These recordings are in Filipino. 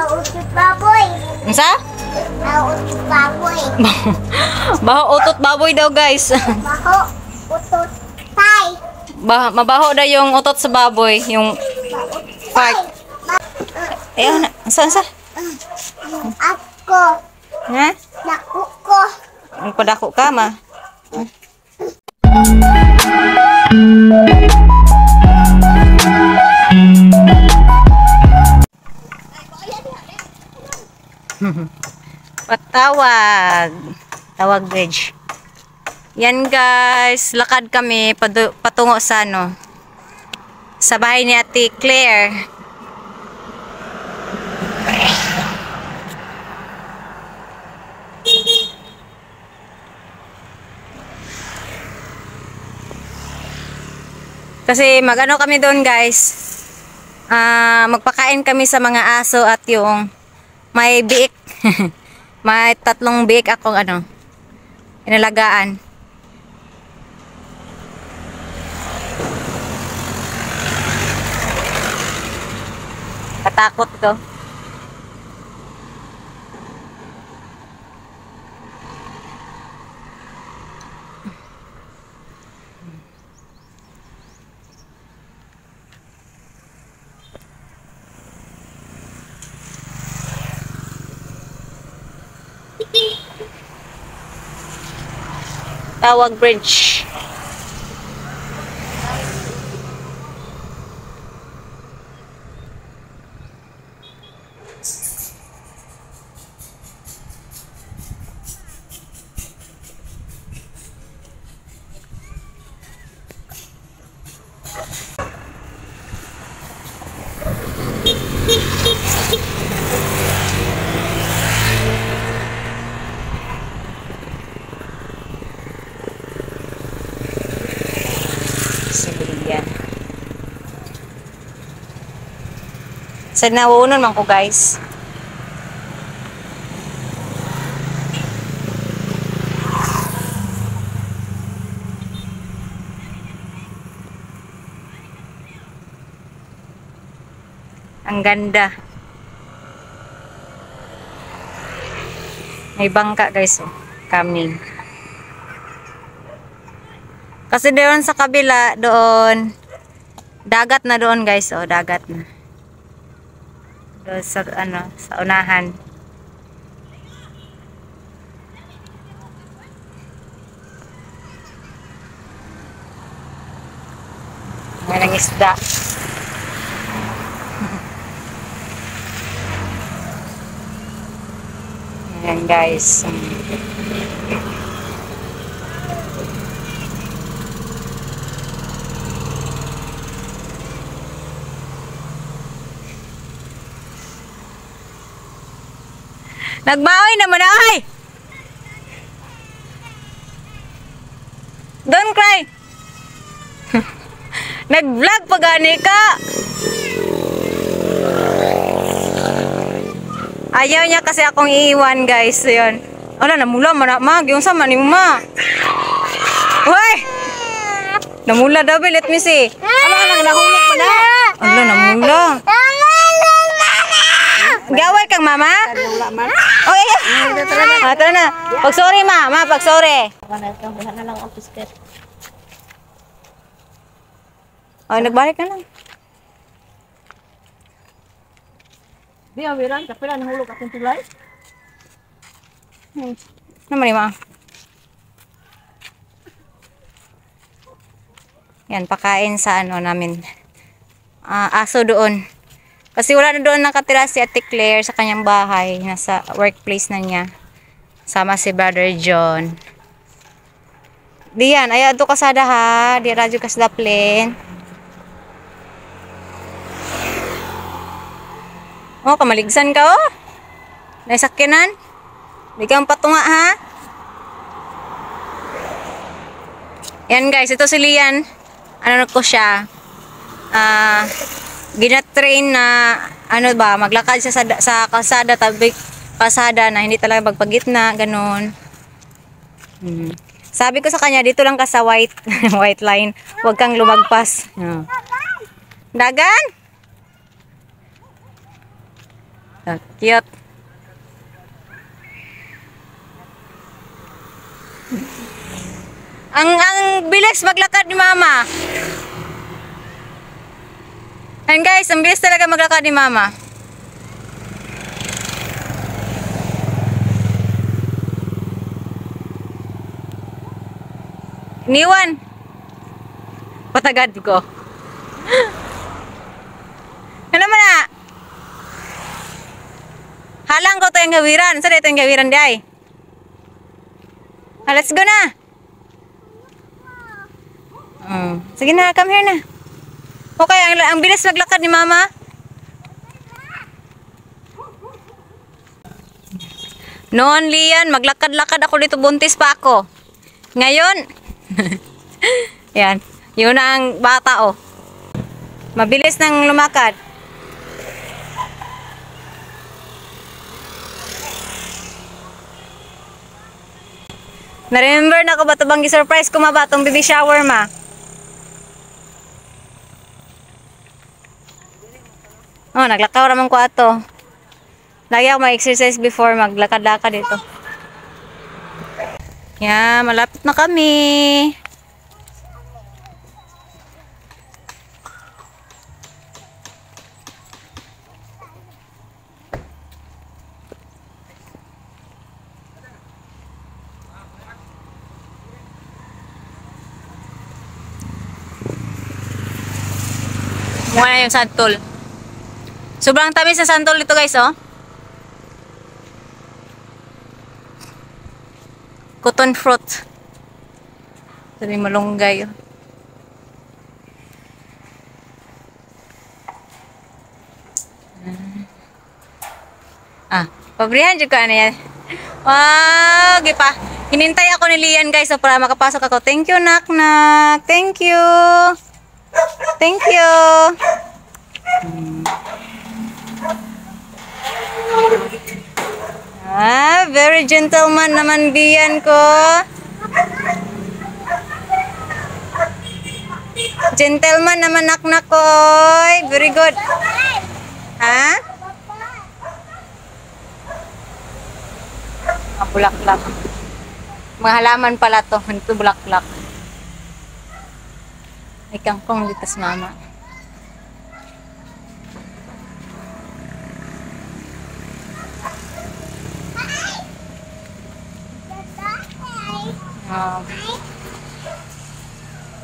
Utot baboy. Unsa? Utot baboy. Baho utot baboy daw, guys. Baho. Utot tay. Mabaho daw yung utot sa baboy, yung part. Ayun, unsa? Ako. Ha? Naku ko. Ang padako ka, ma. Patawag. Tawag bridge. Yan guys, lakad kami patungo sa ano, sa bahay ni Ate Claire. Kasi magano kami doon guys, magpakain kami sa mga aso at yung may biik. May 3 biik akong ano, inalagaan. Katakot ko. Tawag bridge. Yan. Sa nawunon man ko guys. Ang ganda. May bangka guys, oh. Coming. Kasi doon sa kabila, doon dagat na doon guys, oh, dagat na. Doon sa ano, sa unahan. Walang isda. Ayan guys. Nagmaoy naman ay! Don't cry! Nag-vlog pa gani ka! Ayaw niya kasi akong iiwan guys. Yun. Ala, namula manamag. Yung sama ni ma. Uy! Namula daw, let me see. Ala, nahulog mo na. Ala, namula. Gaway kang mama? Oh, iya. Tara na. Pag sorry ma, pag sorry. Wala na lang ang biscuit. Oh, nagbalik na lang. Di awiran, kapila nahulog akong tulay. Naman ni ma. Yan, pakain sa ano namin. Aso doon. Kasi wala na doon nakatira si Ate Claire sa kanyang bahay. Nasa workplace na niya. Sama si Brother John. Diyan, ayaw ito kasada ha. Di radyo kasada plane. Oh, kamaligsan ka oh. Naisakyanan. Di kang patunga ha. Yan guys, ito si Lian. Ano ko siya. Ginatrain na ano ba, maglakad siya sa kalsada, tabi kalsada na hindi talaga magpagitna, ganun. Sabi ko sa kanya, dito lang ka sa white white line, huwag kang lumagpas. Dagan? Cute. Ang bilis maglakad ni Mama. And guys, ang bilis talaga maglakad ni Mama. Niwan. Patagad ko. Ano man na? Halang ko to yung gawiran. Saan ito yung gawiran di ay? Let's go na. Sige na, come here na. Okay, ang bilis maglakad ni Mama. Noon, Lian, maglakad-lakad ako dito, buntis pa ako. Ngayon, yan, yun ang bata, oh. Mabilis nang lumakad. Na-remember na ko ba ito bang surprise ko ba itong baby shower, ma? Oh, naglakaw naman ko ato. Lagi ako mag-exercise before maglakad-lakad dito. Yan, malapit na kami. Mukha na yung santol. Sobrang tamis sa santol dito, guys, oh. Cotton fruit. Sabi malunggay, oh. Pabrihan juga ano yan. Wow, gipa. Hinintay ako ni Lian, guys, so para makapasok ako. Thank you, nak-nak. Thank you. Thank you. Very gentleman naman Lian ko. Gentleman naman nak-nak ko. Very good. Ha? Bulaklak. Mga halaman pala to. Ito bulaklak. May kangkong dito sa Mama.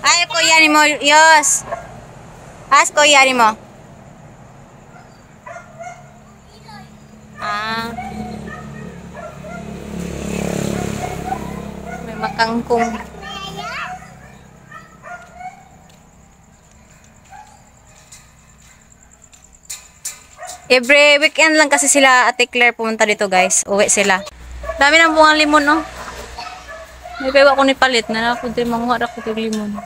Ay, kuya ni mo. Yos. As kuya ni mo. May makangkong. Every weekend lang kasi sila Ate Claire pumunta dito, guys. Uwi sila. Dami ng bungang limon, no? May bawa ko ni palit na ako din manguha ako ng limon.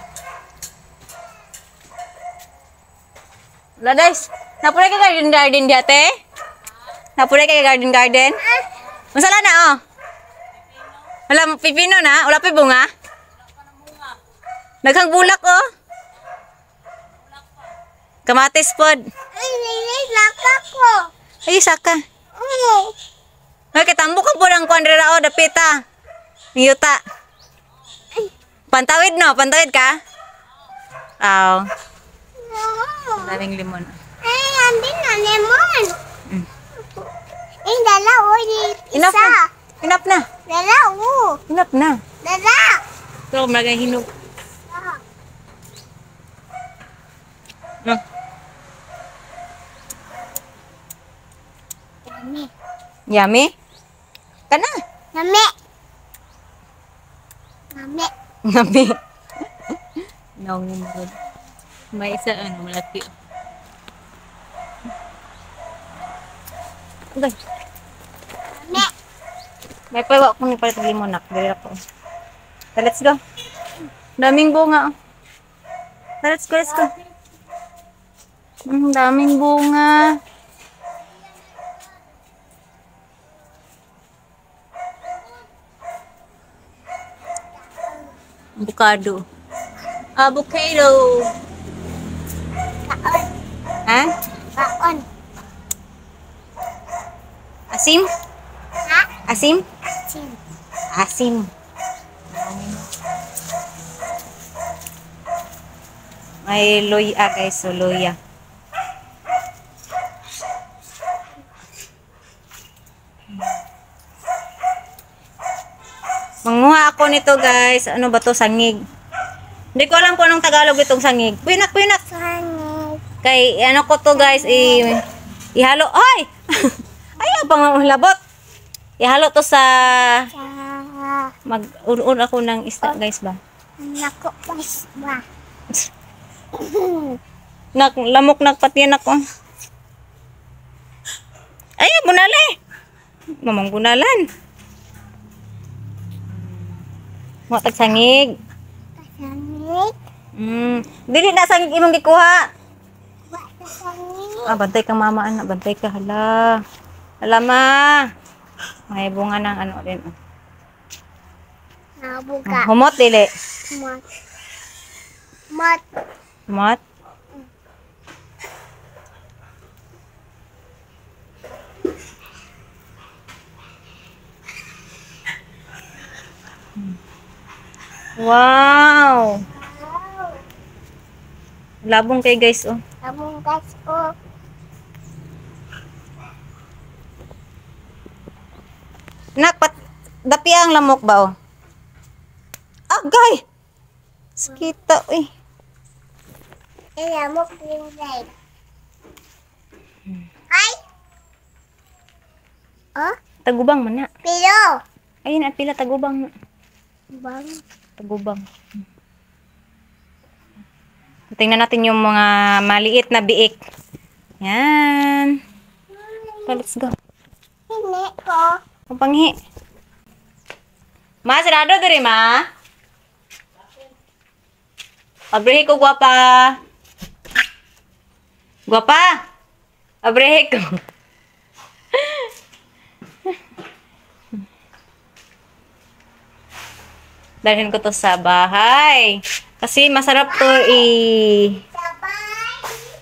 Wala, guys. Napulay ka garden di ate? Napulay ka garden? Masala na, oh. Wala, pipino na? Wala pa bunga? Naghang bulak, oh. Kamatis pod. Saka ko. Ay, saka. Okay, tambok ka po ng kuandrera, oh, dapita. Yuta. Pantawid, no? Pantawid ka? Aw. Daming limon. Ay, andin na lemon. Dalawa, Enough isa. na. Enough na. Dalawa. Enough na. Dala. Ito, malagay hinog. No. Yummy? Kana? Nami. Nami. Yummy. No, good. May isa, malaki. Okay. Nami. May pawa ko ni palit ng limonak. Dali ako. So, let's go. Daming bunga. So, let's go, let's go. Daming bunga. Avocado. Avocado. Kaon. Ha? Kaon. Asim? Ha? Asim? Sim. Asim. May luya guys, so luya. Manguha ako nito guys. Ano ba to? Sangig. Hindi ko alam kung anong Tagalog itong sangig. Pinak, pinak. Sangit. Kay ano ko to guys, ihalo. Ay! Ayaw pang labot. Ihalo to sa Sa mag-un ako ng isda guys ba. nako pas ba. Lamok nagpatiyan ako. Ay, bunalay. Mamang bunalan. Mo tag sangig. Sangit. Dili na sangig imong gikuha. Ba sangit. Ah, bantay ka mama anak, bantay ka hala. Hala ma. May bunga ng ano din. Nabuka. Humot dili. Mat. Mat. Humot. Wow. Labong kay guys oh. Abong gas ko. Nak dapi ang lamok ba oh. Agay. Sakita eh. Kaya mo pinay. Ay. Oh, Tagubang man na. pero. Ayun at pila tagubang na. Bang. Tagubang. Tingnan natin yung mga maliit na biik. Yan. Okay, let's go. Hindi ko. Ang panghi. Ma, sarado diri ma. Abrehe ko, guwapa. Guwapa. Abrehe ko. Dalhin ko to sa bahay. Kasi masarap to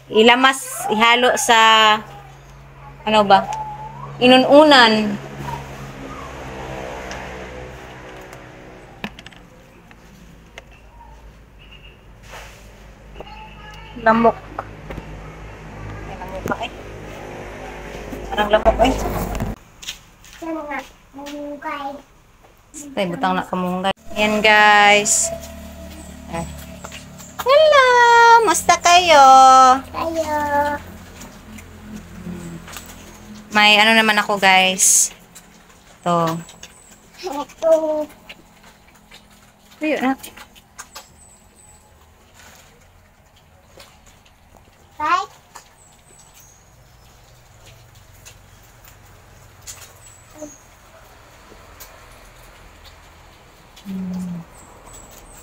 ilamas, ihalo sa ano ba? Inununan. Lamok. Ay, lamok ka eh. Parang lamok eh. Yan nga. Mungkay. Ay, butang na kamunggay. Yan guys. Ay. Hello! Musta kayo? Tayo. May ano naman ako guys. To. Ito. Ayun na. Right?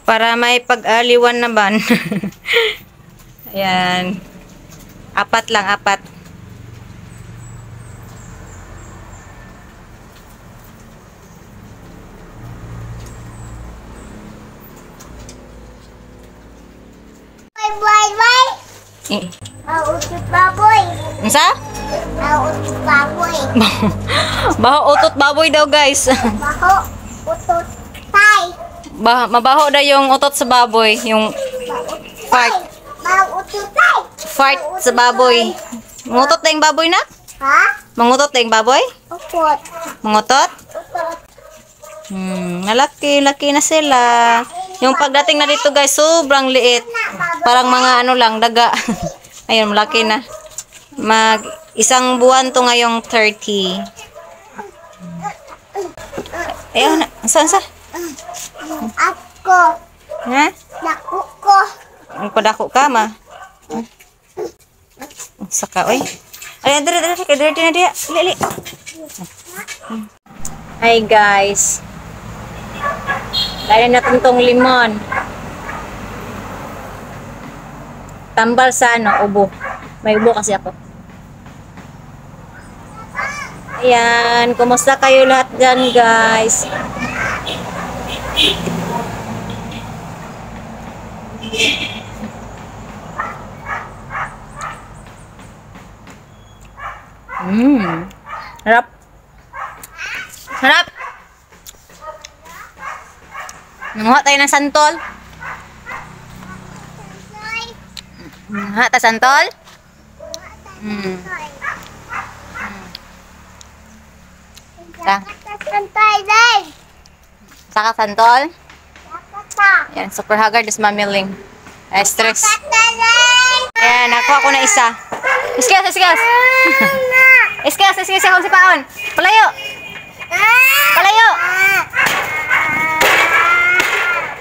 Para may pag-aliwan naman. Ayan. Apat lang, apat. Bye bye bye. Eh. Mautot baboy. Unsa? Mautot baboy. Baho utot baboy daw guys. Baho. Utot. Tay. Mabaho daw yung utot sa baboy. Yung fart. Mautot tay. Fart sa baboy. Mangutot na yung baboy na? Ha? Mangutot na yung baboy? Upot. Mangutot? Utot. Laki na sila. Yung pagdating na dito guys, sobrang liit. Parang mga ano lang, daga. Ayun, malaki na. Isang buwan to ngayong 30. Ayun, saan? Ako. Ha? Naku ko. Ang padako ka, ma. Saka, oy. Ay, dire na dia. Lili. Hi, guys. Dahil natin tong limon. Tambal sa ano, ubo. May ubo kasi ako. Ayan, kumusta kayo lahat dyan, guys? Harap. Harap! Nanguha tayo ng santol. Nanguha tayo santol. Ta. Santay din. Saka santol. Kata. Yan, super haggard is mamiling. Stress. Kata din. Ayan, nakuha ko na isa. Iskas, iskas. Iskas, iskas ako si Paon. Palayo. Palayo.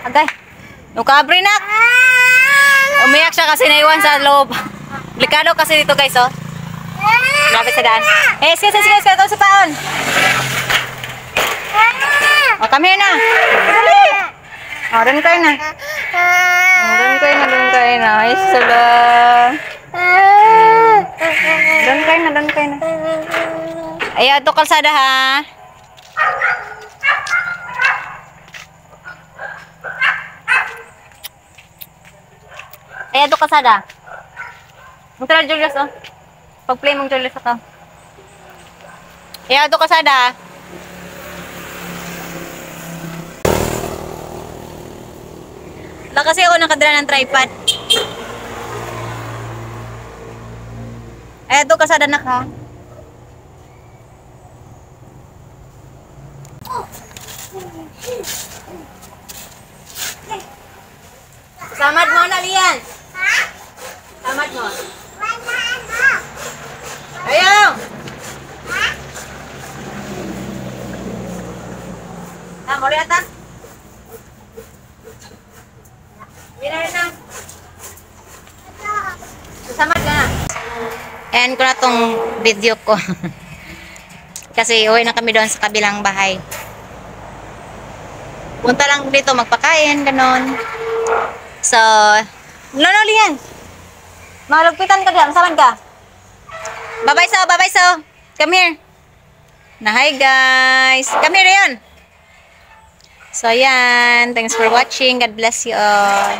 Agay. Yung kabre na. Umiyak siya kasi naiwan sa loob. Delikado kasi dito guys, oh. Lapit sa daan. Eh, iskas, iskas. Ito si Paon. Oh, come here na. Dali. Oh, doon kayo na. Doon kayo na. Ay, sala. Doon kayo na. Ay, ito kalsada ha. Ay, ito kalsada. Ang tara, Julius, oh. Pag-play mong Julius ako. Ay, ito kalsada. Wala kasi ako nakadala ng tripod. Ay, ito kasada na ka. Samad mo na, Lian. Samad mo. Ayaw! Mo lihat ta? Binar na. Samad ka na. Ayan ko na tong video ko. Kasi uwi na kami doon sa kabilang bahay. Punta lang dito magpakain, ganon. So, Lian. Malugpitan ka dyan. Saan ka? Bye-bye, so. Bye-bye, so. Come here. Hi, guys. Come here, Leon. So, yan. Thanks for watching. God bless you all.